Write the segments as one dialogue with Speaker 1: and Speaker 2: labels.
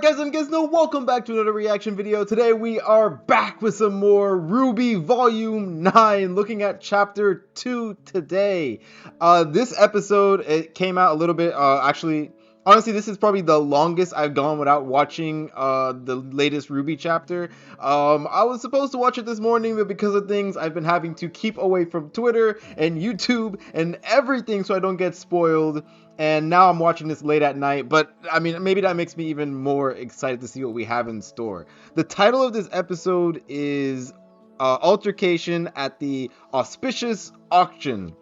Speaker 1: guys and guys, welcome back to another reaction video. Today we are back with some more RWBY Volume 9, looking at Chapter 2 today. This episode, it came out a little bit, honestly, this is probably the longest I've gone without watching the latest RWBY chapter. I was supposed to watch it this morning, but because of things, I've been having to keep away from Twitter and YouTube and everything so I don't get spoiled. And now I'm watching this late at night, but I mean, maybe that makes me even more excited to see what we have in store. The title of this episode is Altercation at the Auspicious Auction.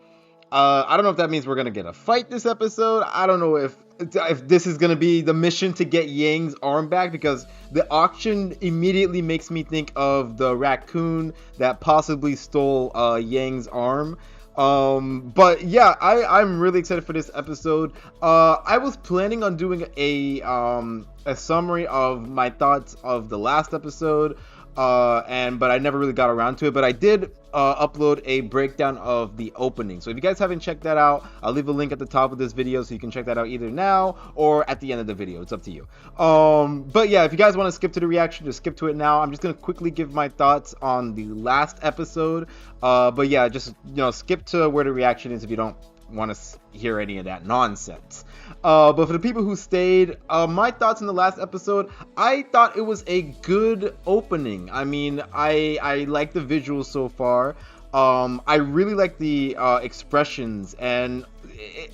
Speaker 1: I don't know if that means we're gonna get a fight this episode. I don't know if this is gonna be the mission to get Yang's arm back, because the auction immediately makes me think of the raccoon that possibly stole Yang's arm. But yeah, I'm really excited for this episode. I was planning on doing a summary of my thoughts of the last episode, but I never really got around to it. But I did upload a breakdown of the opening, so if you guys haven't checked that out, I'll leave a link at the top of this video so you can check that out either now or at the end of the video. It's up to you. But yeah, if you guys want to skip to the reaction, just skip to it now. I'm just gonna quickly give my thoughts on the last episode, but yeah, just skip to where the reaction is if you don't want to hear any of that nonsense. But for the people who stayed, my thoughts in the last episode, I thought it was a good opening. I mean, I like the visuals so far. I really like the expressions and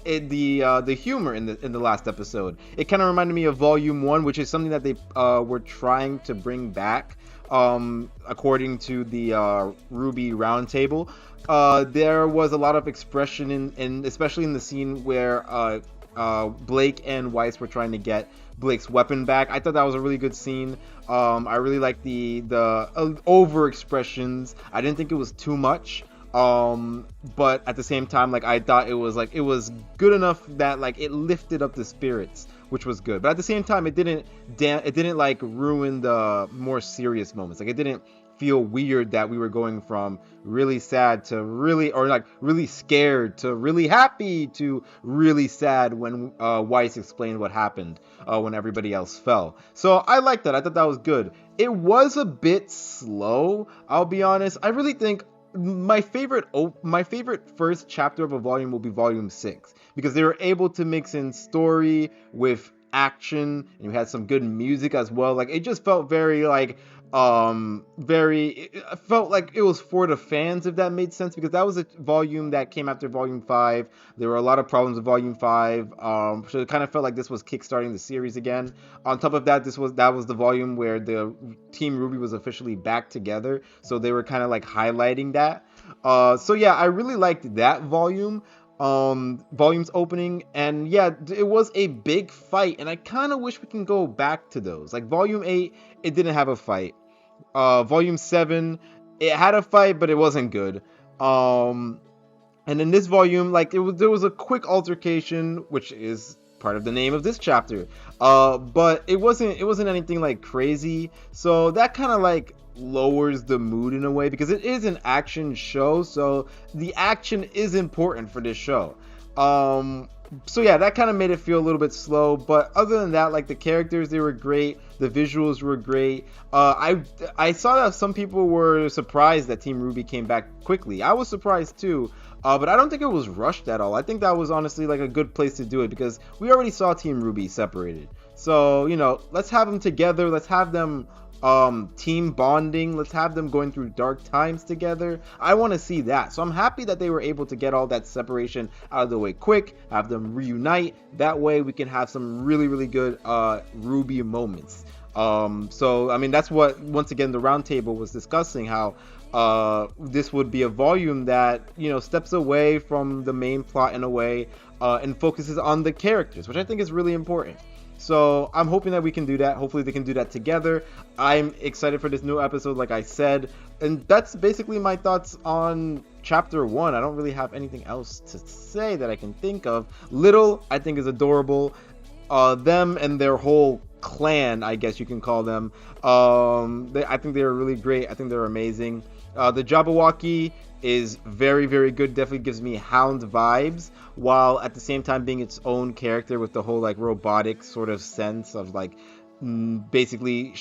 Speaker 1: the humor in the last episode. It kind of reminded me of Volume 1, which is something that they were trying to bring back, according to the RWBY Roundtable. There was a lot of expression in especially in the scene where Blake and Weiss were trying to get Blake's weapon back. I thought that was a really good scene. I really liked the over expressions. I didn't think it was too much, but at the same time, like, I thought it was good enough that like it lifted up the spirits, which was good. But at the same time, it didn't like ruin the more serious moments. Like, it didn't feel weird that we were going from really sad to really scared to really happy to really sad when Weiss explained what happened when everybody else fell. So I liked that. I thought that was good. It was a bit slow, I'll be honest. I really think my favorite first chapter of a volume will be Volume 6, because they were able to mix in story with action, and you had some good music as well. Like, it just felt very like it felt like it was for the fans, if that made sense, because that was a volume that came after Volume 5. There were a lot of problems with Volume 5, so it kind of felt like this was kickstarting the series again. On top of that, that was the volume where the Team RWBY was officially back together, so they were kind of like highlighting that. So yeah, I really liked that volume's opening, and yeah, it was a big fight, and I kind of wish we can go back to those. Like, Volume 8, it didn't have a fight. Volume 7, it had a fight, but it wasn't good. And in this volume, like, there was a quick altercation, which is part of the name of this chapter, but it wasn't anything like crazy, so that kind of like lowers the mood in a way, because it is an action show, so the action is important for this show. So yeah, that kind of made it feel a little bit slow, but other than that, like, the characters, they were great, the visuals were great. I saw that some people were surprised that Team RWBY came back quickly. I was surprised too, but I don't think it was rushed at all. I think that was honestly like a good place to do it, because we already saw Team RWBY separated, so let's have them together, let's have them team bonding, let's have them going through dark times together. I want to see that, so I'm happy that they were able to get all that separation out of the way quick, have them reunite. That way we can have some really good RWBY moments. So I mean, that's what, once again, the roundtable was discussing, how this would be a volume that steps away from the main plot in a way, and focuses on the characters, which I think is really important. So I'm hoping that we can do that. Hopefully they can do that together. I'm excited for this new episode, like I said. And that's basically my thoughts on Chapter 1. I don't really have anything else to say that I can think of. Little, I think, is adorable. Them and their whole clan, I guess you can call them. I think they're really great. I think they're amazing. The Jabberwocky is very good, definitely gives me Hound vibes, while at the same time being its own character with the whole like robotic sort of sense of like basically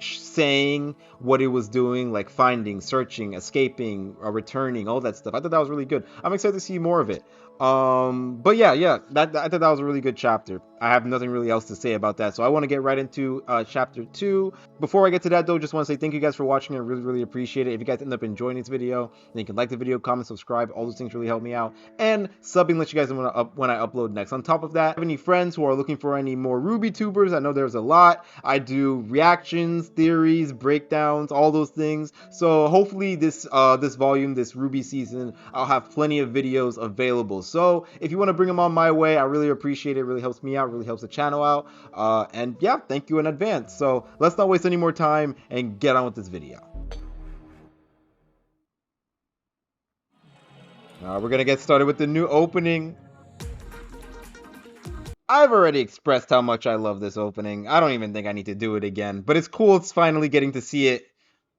Speaker 1: saying what it was doing, like finding, searching, escaping, returning, all that stuff. I thought that was really good. I'm excited to see more of it. But yeah, I thought that was a really good chapter. I have nothing really else to say about that, so I want to get right into chapter 2. Before I get to that though, just want to say thank you guys for watching. I really appreciate it. If you guys end up enjoying this video, then you can like the video, comment, subscribe. All those things really help me out. And subbing lets you guys know when I upload next. On top of that, if you have any friends who are looking for any more RWBY tubers, I know there's a lot. I do reactions, theories, breakdowns, all those things. So hopefully this volume, this RWBY season, I'll have plenty of videos available. So if you want to bring them on my way, I really appreciate it. It really helps me out, really helps the channel out. And yeah, thank you in advance. So let's not waste any more time and get on with this video. We're gonna get started with the new opening. I've already expressed how much I love this opening. I don't even think I need to do it again, but it's cool. It's finally getting to see it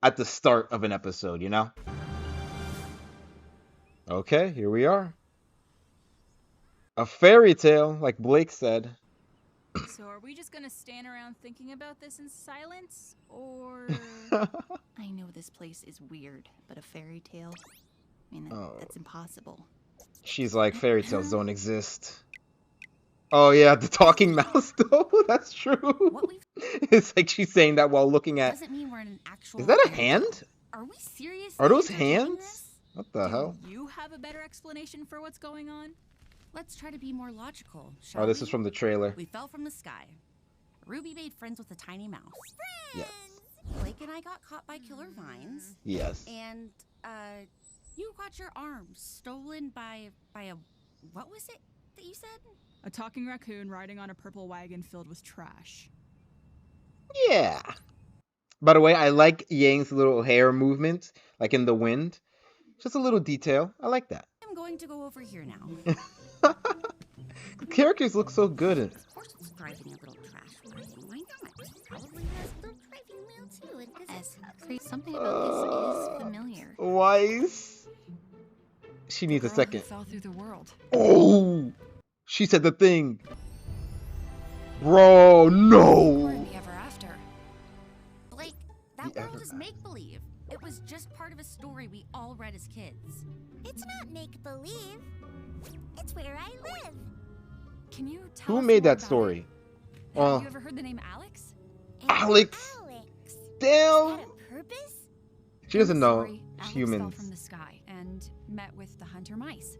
Speaker 1: at the start of an episode, you know? Okay, here we are. A fairy tale, like Blake said.
Speaker 2: So are we just gonna stand around thinking about this in silence, or...
Speaker 3: I know this place is weird, but a fairy tale? I mean, that's impossible.
Speaker 1: She's like, fairy tales don't exist. Oh yeah, the talking mouse though, that's true. It's like she's saying that while looking at...
Speaker 3: Doesn't mean we're in an actual...
Speaker 1: Is that a hand?
Speaker 3: Are we serious?
Speaker 1: Are those hands? What the hell?
Speaker 2: Do you have a better explanation for what's going on?
Speaker 3: Let's try to be more logical, shall
Speaker 1: Oh, this
Speaker 3: we?
Speaker 1: is from the trailer.
Speaker 3: We fell from the sky. Ruby made friends with a tiny mouse.
Speaker 1: Yes.
Speaker 3: Blake and I got caught by killer vines.
Speaker 1: Yes.
Speaker 3: And, you got your arm stolen by a... What was it that you said?
Speaker 2: A talking raccoon riding on a purple wagon filled with trash.
Speaker 1: Yeah. By the way, I like Yang's little hair movement, like in the wind. Just a little detail. I like that.
Speaker 3: I'm going to go over here now.
Speaker 1: The characters look so good.
Speaker 3: Of course it's driving a little trash wagon. Why not? It probably has a little driving wheel too. Something about this is familiar.
Speaker 1: Weiss. She needs a
Speaker 2: Girl
Speaker 1: second.
Speaker 2: who fell through the world.
Speaker 1: Oh! She said the thing. Bro, no!
Speaker 2: We're in the ever after.
Speaker 3: Blake, that world is make-believe. It was just part of a story we all read as kids.
Speaker 4: It's not make-believe. It's where I live.
Speaker 2: Can you tell
Speaker 1: Who
Speaker 2: us
Speaker 1: made
Speaker 2: more
Speaker 1: that
Speaker 2: about
Speaker 1: story?
Speaker 2: it? Have you ever heard the name Alex?
Speaker 1: Alex.
Speaker 4: Alex.
Speaker 1: Damn!
Speaker 4: Is that a purpose?
Speaker 1: She doesn't know
Speaker 2: Alex
Speaker 1: humans.
Speaker 2: fell from the sky and met with the hunter mice.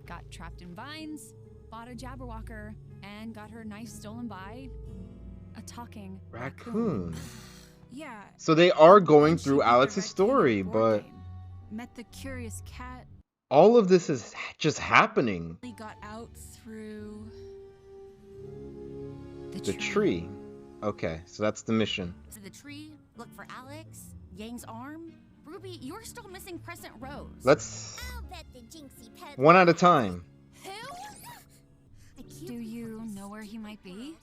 Speaker 2: Got trapped in vines, bought a Jabberwocker, and got her knife stolen by a talking
Speaker 1: Raccoon.
Speaker 2: Yeah.
Speaker 1: So they are
Speaker 2: and
Speaker 1: going
Speaker 2: she
Speaker 1: through
Speaker 2: beat the
Speaker 1: Alex's
Speaker 2: Red King
Speaker 1: story,
Speaker 2: at a board
Speaker 1: but
Speaker 2: game. Met the curious cat.
Speaker 1: all of this is just happening.
Speaker 2: He got out through
Speaker 1: The tree. Okay, so that's the mission.
Speaker 3: To the tree, look for Alex, Yang's arm. Ruby, you're still missing Crescent Rose.
Speaker 1: Let's
Speaker 4: I'll bet the Jinxie Pet.
Speaker 1: one at a time.
Speaker 3: Who?
Speaker 4: I can't
Speaker 2: Do
Speaker 4: believe
Speaker 2: you
Speaker 4: this.
Speaker 2: know where he might be?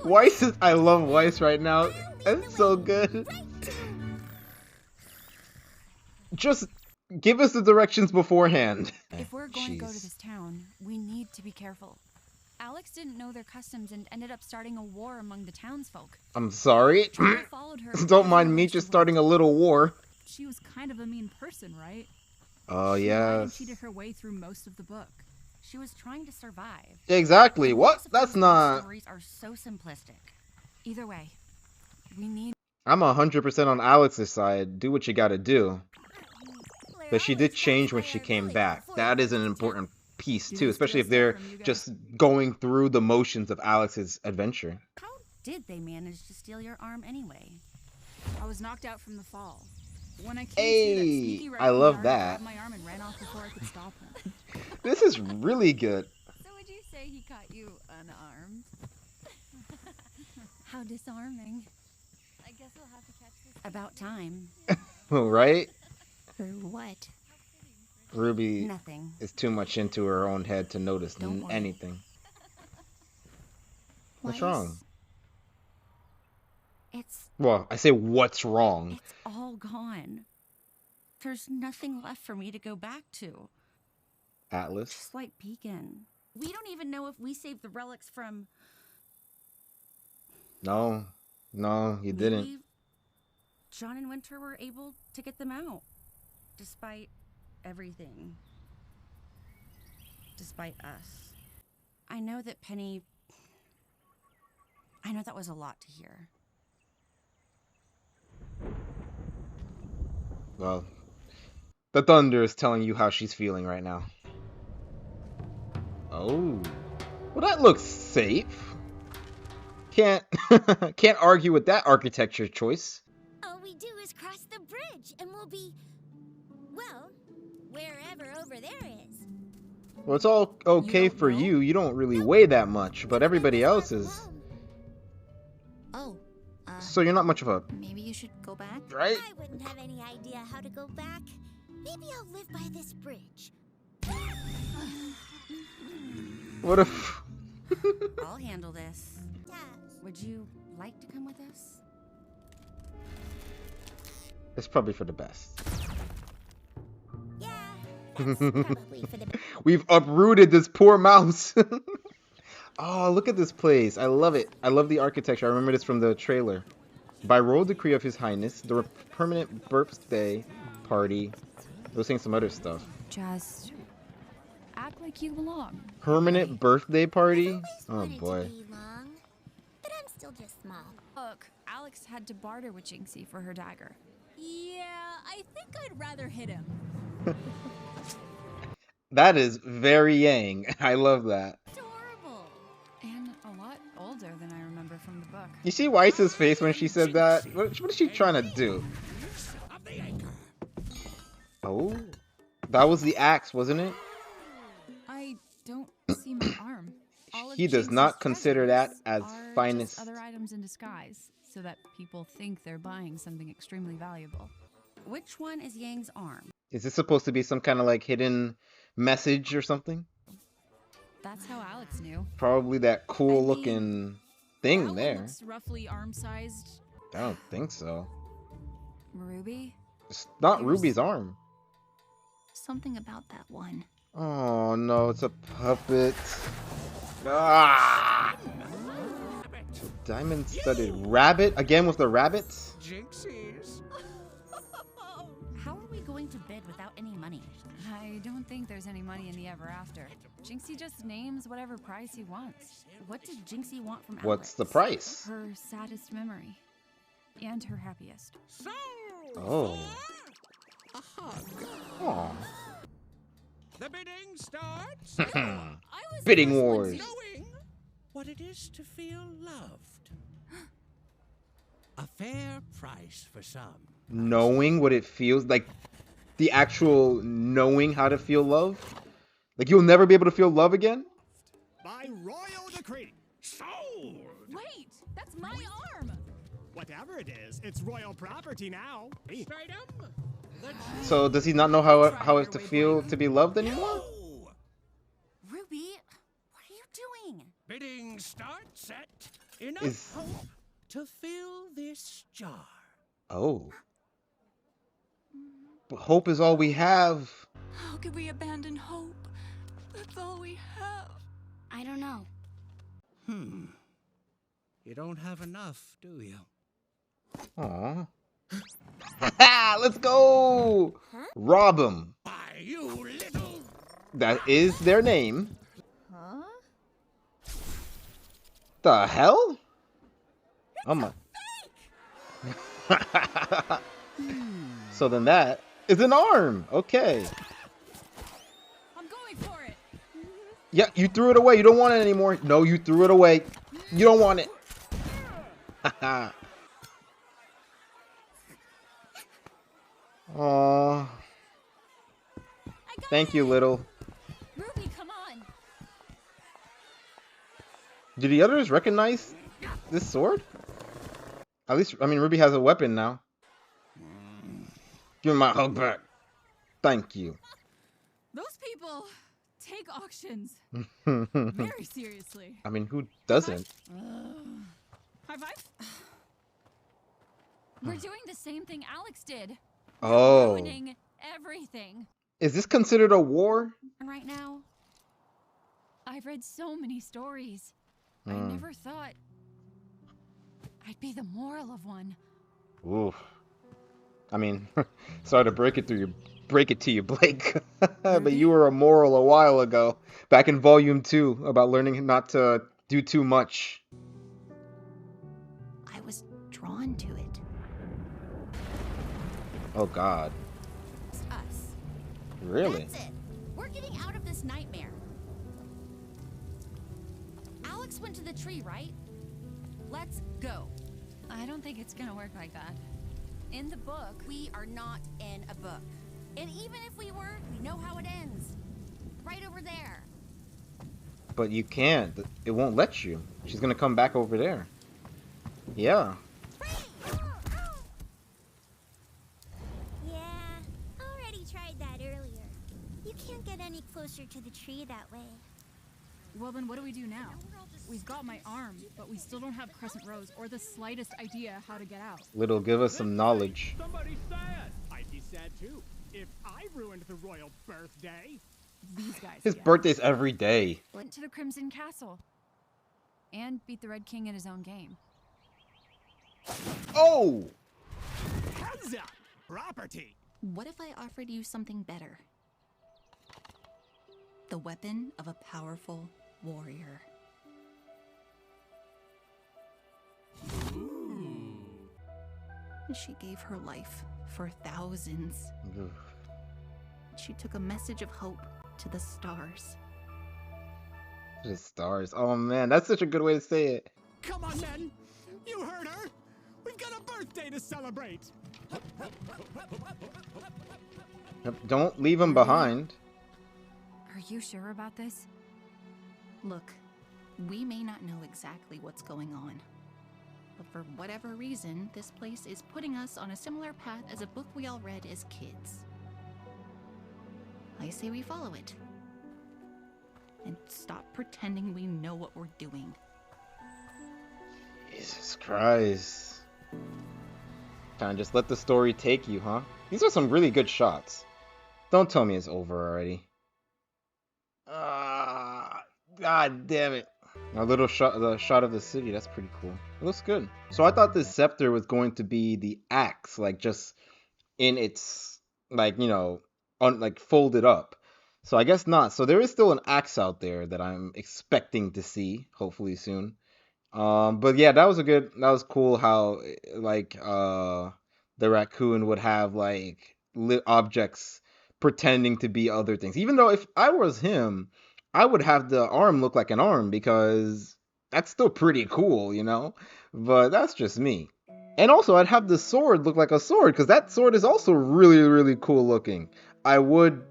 Speaker 1: Weiss is, I love Weiss right now. It's so good. Just give us the directions beforehand.
Speaker 2: If we're going to go to
Speaker 1: Jeez.
Speaker 2: this town, we need to be careful. Alex didn't know their customs and ended up starting a war among the townsfolk.
Speaker 1: I'm sorry.
Speaker 2: People followed her.
Speaker 1: Don't mind
Speaker 2: everywhere
Speaker 1: me
Speaker 2: she
Speaker 1: just
Speaker 2: went.
Speaker 1: starting a little war.
Speaker 2: She was kind of a mean person, right?
Speaker 1: Oh,
Speaker 2: She lied and
Speaker 1: yes.
Speaker 2: cheated her way through most of the book.
Speaker 3: She was trying to survive.
Speaker 1: Exactly.
Speaker 3: The
Speaker 1: What?
Speaker 3: most
Speaker 1: That's
Speaker 3: of
Speaker 1: not...
Speaker 3: Stories are so simplistic.
Speaker 2: Either way, we need.
Speaker 1: I'm 100% on Alex's side. Do what you gotta do.
Speaker 4: Claire
Speaker 1: But she
Speaker 4: always
Speaker 1: did change when
Speaker 4: goes
Speaker 1: she
Speaker 4: by her
Speaker 1: came
Speaker 4: village
Speaker 1: back.
Speaker 4: before
Speaker 1: That is
Speaker 4: going
Speaker 1: an
Speaker 4: to
Speaker 1: important piece
Speaker 2: Do
Speaker 1: too,
Speaker 2: this
Speaker 1: especially if
Speaker 2: good
Speaker 1: they're
Speaker 2: stuff from you guys.
Speaker 1: just going through the motions of Alex's adventure.
Speaker 3: How did they manage to steal your arm anyway?
Speaker 2: I was knocked out from the fall. When I came to,
Speaker 1: Hey,
Speaker 2: that sneaky
Speaker 1: I
Speaker 2: raccoon
Speaker 1: love
Speaker 2: guard
Speaker 1: that.
Speaker 2: grabbed my arm and ran off before I could stop him.
Speaker 1: This is really good.
Speaker 2: So would you say he caught you unarmed? How disarming. I guess we'll have to catch this.
Speaker 3: About time.
Speaker 1: Right?
Speaker 3: For what?
Speaker 1: Ruby
Speaker 3: Nothing.
Speaker 1: is too much into her own head to notice
Speaker 3: Don't worry.
Speaker 1: anything. What's
Speaker 3: Weiss,
Speaker 1: wrong?
Speaker 3: It's
Speaker 1: Well, I say what's wrong.
Speaker 3: all gone. There's nothing left for me to go back to.
Speaker 1: Atlas.
Speaker 3: Just like Beacon. We don't even know if we saved the relics from...
Speaker 1: No, no, he didn't.
Speaker 5: Maybe John and Winter were able to get them out, despite everything. Despite us. I know that Penny... I know that was a lot to hear.
Speaker 1: Well, the thunder is telling you how she's feeling right now. Oh, well, that looks safe. Can't argue with that architecture choice.
Speaker 4: All we do is cross the bridge and we'll be, well, wherever over there is.
Speaker 1: Well, it's all okay for you. You don't really weigh that much, but everybody else is.
Speaker 3: Oh,
Speaker 1: So you're not much of a,
Speaker 3: maybe you should go back?
Speaker 1: right?
Speaker 4: I wouldn't have any idea how to go back. Maybe I'll live by this bridge.
Speaker 1: What if?
Speaker 5: I'll handle this.
Speaker 4: Dad,
Speaker 5: Would you like to come with us?
Speaker 1: It's probably for the best.
Speaker 4: yeah, that's probably for the
Speaker 1: We've uprooted this poor mouse. Oh, look at this place. I love it. I love the architecture. I remember this from the trailer. By royal decree of His Highness, the permanent birthday party. They were saying some other stuff.
Speaker 2: Just act like you belong.
Speaker 1: Permanent birthday party?
Speaker 4: always
Speaker 1: Oh
Speaker 4: wanted
Speaker 1: boy.
Speaker 4: to be long, but I'm still just small.
Speaker 2: Look, Alex had to barter with Jinxie for her dagger.
Speaker 6: Yeah, I think I'd rather hit him.
Speaker 1: That is very Yang. I love that.
Speaker 6: Adorable.
Speaker 2: And a lot older than I remember from the book.
Speaker 1: You see Weiss's face when she said that? What is she trying to do? Oh, that was the axe, wasn't it?
Speaker 2: I don't see my arm. All of
Speaker 1: He does
Speaker 2: Jinxie's
Speaker 1: not consider that
Speaker 2: treasures
Speaker 1: as
Speaker 2: are
Speaker 1: finest.
Speaker 2: just other items in disguise, so that people think they're buying something extremely valuable.
Speaker 5: Which one is Yang's arm?
Speaker 1: Is this supposed to be some kind of like hidden message or something?
Speaker 2: That's how Alex knew.
Speaker 1: Probably that cool
Speaker 6: mean,
Speaker 1: looking thing
Speaker 6: That one
Speaker 1: there.
Speaker 6: looks roughly arm-sized.
Speaker 1: I don't think so.
Speaker 2: Ruby?
Speaker 1: It's not
Speaker 2: There's-
Speaker 1: Ruby's arm.
Speaker 3: Something about that one.
Speaker 1: Oh no, it's a puppet. Ah! Diamond studded rabbit? Again with the rabbits?
Speaker 7: Jinxies.
Speaker 5: How are we going to bid without any money?
Speaker 2: I don't think there's any money in the ever after. Jinxie just names whatever price he wants.
Speaker 5: What did Jinxie want from
Speaker 1: What's the
Speaker 5: Alex?
Speaker 1: price?
Speaker 2: Her saddest memory. And her happiest.
Speaker 7: So.
Speaker 1: Oh.
Speaker 7: A hug.
Speaker 1: Aw.
Speaker 7: The bidding starts.
Speaker 6: I was the
Speaker 1: Bidding
Speaker 6: first one
Speaker 1: wars.
Speaker 6: to-
Speaker 7: Knowing what it is to feel loved. A fair price for some.
Speaker 1: Knowing what it feels like, the actual knowing how to feel love? Like you'll never be able to feel love again?
Speaker 8: By royal decree.
Speaker 7: Sold.
Speaker 6: Wait, that's my arm.
Speaker 8: Whatever it is, it's royal property now.
Speaker 7: Stratum.
Speaker 1: So does he not know how it's to feel to be loved anymore?
Speaker 7: Oh.
Speaker 5: Ruby, what are you doing?
Speaker 7: Bidding starts at enough
Speaker 1: Is-
Speaker 7: hope to fill this jar.
Speaker 1: Oh. But hope is all we have.
Speaker 6: How could we abandon hope? That's all we have.
Speaker 3: I don't know.
Speaker 7: You don't have enough, do you?
Speaker 1: Aw. Let's go! Rob 'em.
Speaker 7: Why, you little...
Speaker 1: That is their name.
Speaker 4: Huh?
Speaker 1: The hell? Oh my. So then that is an arm. Okay.
Speaker 6: I'm going for it.
Speaker 1: Yeah, you threw it away. You don't want it anymore. No, you threw it away. You don't want it. Aww. Thank you, little.
Speaker 6: Ruby, come on.
Speaker 1: Did the others recognize this sword? At least, I mean, Ruby has a weapon now. Give me my hug back. Thank you.
Speaker 6: Those people take auctions very seriously.
Speaker 1: I mean, who doesn't?
Speaker 6: High five.
Speaker 2: We're doing the same thing Alex did.
Speaker 1: Oh.
Speaker 2: Ruining everything.
Speaker 1: Is this considered a war?
Speaker 5: And right now,
Speaker 2: I've read so many stories. I
Speaker 1: Hmm.
Speaker 2: never thought I'd be the moral of one.
Speaker 1: Oof. I mean, sorry to break it to you, Blake. But you were a moral a while ago, back in Volume 2, about learning not to do too much.
Speaker 3: I was drawn to it.
Speaker 1: Oh God.
Speaker 4: It's us.
Speaker 1: Really?
Speaker 4: That's it. We're getting out of this nightmare. Alex went to the tree, right? Let's go.
Speaker 2: I don't think it's gonna work like that. In the book,
Speaker 4: We are not in a book. And even if we were, we know how it ends. Right over there.
Speaker 1: But you can't. It won't let you. She's gonna come back over there. Yeah.
Speaker 4: Yeah, already tried that earlier. You can't get any closer to the tree that way.
Speaker 9: Well, then what do we do now? We've got my arm, but we still don't have Crescent Rose or the slightest idea how to get out.
Speaker 1: Little, give us some knowledge.
Speaker 8: Somebody's sad. I'd be sad too if I ruined the royal birthday.
Speaker 9: These guys.
Speaker 1: His
Speaker 9: yeah.
Speaker 1: birthday's every day.
Speaker 2: went to the Crimson Castle. And beat the Red King in his own game.
Speaker 1: Oh!
Speaker 8: Heads up! Property!
Speaker 5: What if I offered you something better? The weapon of a powerful warrior. She gave her life for thousands. She took a message of hope to the stars.
Speaker 1: The stars. Oh man, that's such a good way to say it.
Speaker 8: Come on, men! You heard her! We've got a birthday to celebrate!
Speaker 1: Yep, don't leave him behind.
Speaker 2: Are you sure about this?
Speaker 5: Look, we may not know exactly what's going on, but for whatever reason, this place is putting us on a similar path as a book we all read as kids. I say we follow it. And stop pretending we know what we're doing.
Speaker 1: Jesus Christ. Kinda just let the story take you, huh? These are some really good shots. Don't tell me it's over already. God damn it. A little shot, the shot of the city, that's pretty cool. It looks good. So I thought this scepter was going to be the axe, like just in its, like, you know, like folded up. So I guess not. So there is still an axe out there that I'm expecting to see, hopefully soon. But yeah, that was cool how, like, the raccoon would have, like, lit objects pretending to be other things. Even though if I was him, I would have the arm look like an arm because that's still pretty cool, you know? But that's just me. And also, I'd have the sword look like a sword because that sword is also really, really cool looking. I would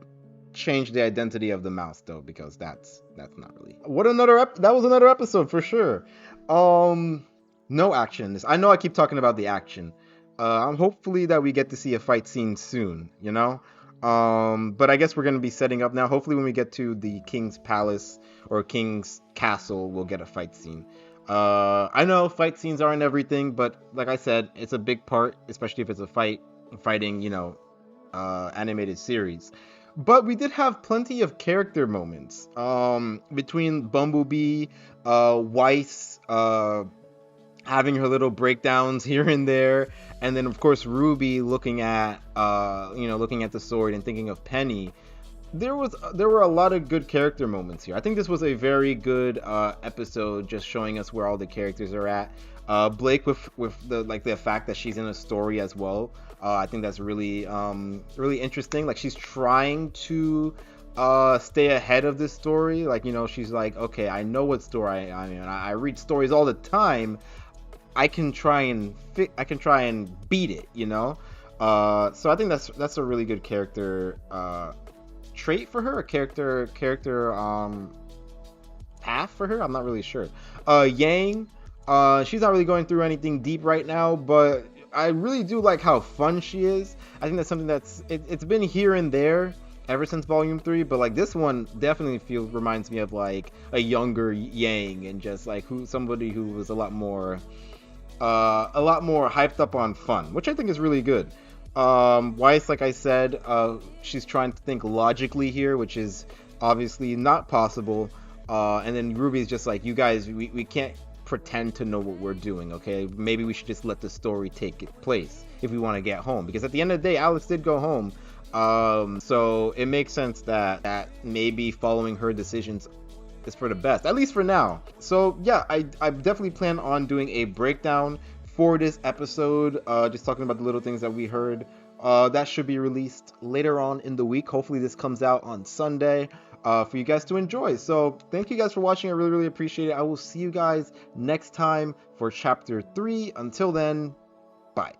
Speaker 1: change the identity of the mouse though because that's not really. That was another episode for sure. No action. I know I keep talking about the action. Hopefully that we get to see a fight scene soon, you know? But I guess we're going to be setting up now. Hopefully when we get to the King's Palace or King's Castle, we'll get a fight scene. I know fight scenes aren't everything, but like I said, it's a big part, especially if it's a fighting, you know, animated series. But we did have plenty of character moments, between Bumblebee, Weiss, having her little breakdowns here and there, and then of course Ruby looking at the sword and thinking of Penny. There were a lot of good character moments here. I think this was a very good episode, just showing us where all the characters are at. Blake with the fact that she's in a story as well. I think that's really really interesting. Like, she's trying to stay ahead of this story. Like, you know, she's like, okay, I know what story I'm in. I read stories all the time. I can try and beat it, you know. So I think that's a really good character trait for her, a character path for her. I'm not really sure. Yang, she's not really going through anything deep right now, but I really do like how fun she is. I think that's something it's been here and there ever since Volume 3, but like this one definitely reminds me of like a younger Yang, and just like somebody who was a lot more hyped up on fun, which I think is really good. Weiss, like I said, she's trying to think logically here, which is obviously not possible. And then Ruby's just like, you guys, we can't pretend to know what we're doing, okay? Maybe we should just let the story take its place if we want to get home, because at the end of the day, Alice did go home. So it makes sense that maybe following her decisions is for the best, at least for now. So yeah, I definitely plan on doing a breakdown for this episode, just talking about the little things that we heard. That should be released later on in the week. Hopefully this comes out on Sunday for you guys to enjoy. So thank you guys for watching. I really appreciate it. I will see you guys next time for chapter 3. Until then, bye.